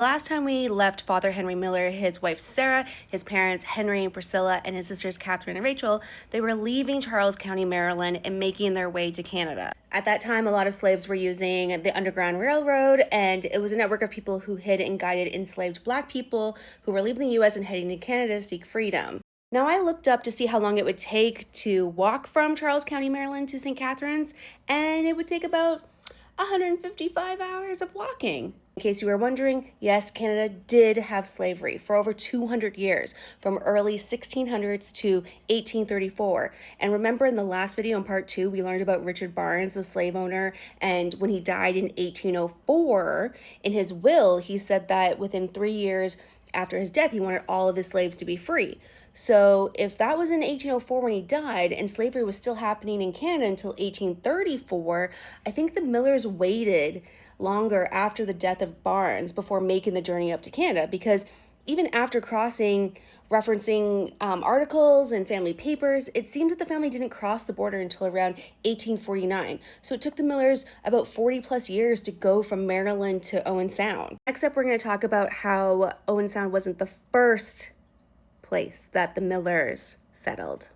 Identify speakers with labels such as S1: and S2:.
S1: Last time we left Father Henry Miller, his wife Sarah, his parents Henry and Priscilla, and his sisters Catherine and Rachel, they were leaving Charles County, Maryland, and making their way to Canada. At that time, a lot of slaves were using the Underground Railroad, and it was a network of people who hid and guided enslaved Black people who were leaving the U.S. and heading to Canada to seek freedom. Now, I looked up to see how long it would take to walk from Charles County, Maryland to St. Catharines, and it would take about 155 hours of walking. In case you were wondering, yes, Canada did have slavery for over 200 years, from early 1600s to 1834. And remember in the last video in part 2, we learned about Richard Barnes, the slave owner, and when he died in 1804, in his will, he said that within 3 years after his death, he wanted all of his slaves to be free. So if that was in 1804 when he died and slavery was still happening in Canada until 1834, I think the Millers waited longer after the death of Barnes before making the journey up to Canada, because even after crossing, referencing articles and family papers, it seems that the family didn't cross the border until around 1849. So it took the Millers about 40 plus years to go from Maryland to Owen Sound. Next up, we're going to talk about how Owen Sound wasn't the first place that the Millers settled.